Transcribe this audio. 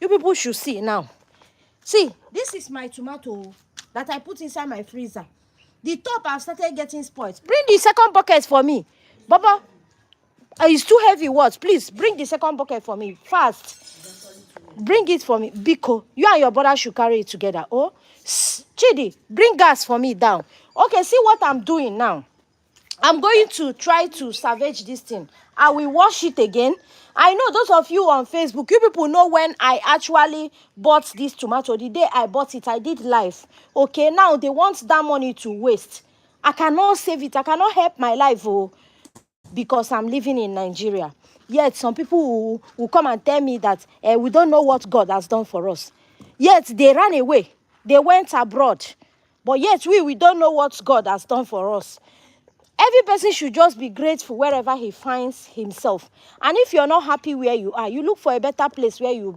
You people should see now. See, this is my tomato that I put inside my freezer. The top have started getting spoiled. Bring the second bucket for me. Baba, it's too heavy. What? Please, bring the second bucket for me. Fast. Bring it for me. Biko, you and your brother should carry it together. Oh, Chidi, bring gas for me down. Okay, see what I'm doing now. I'm going to try to salvage this thing. I will wash it again. I know those of you on Facebook, you people know when I actually bought this tomato. The day I bought it, I did live. Okay, now they want that money to waste. I cannot save it. I cannot help my life because I'm living in Nigeria. Yet some people will come and tell me that we don't know what God has done for us. Yet they ran away. They went abroad. But yet we don't know what God has done for us. Every person should just be grateful wherever he finds himself. And if you're not happy where you are, you look for a better place where you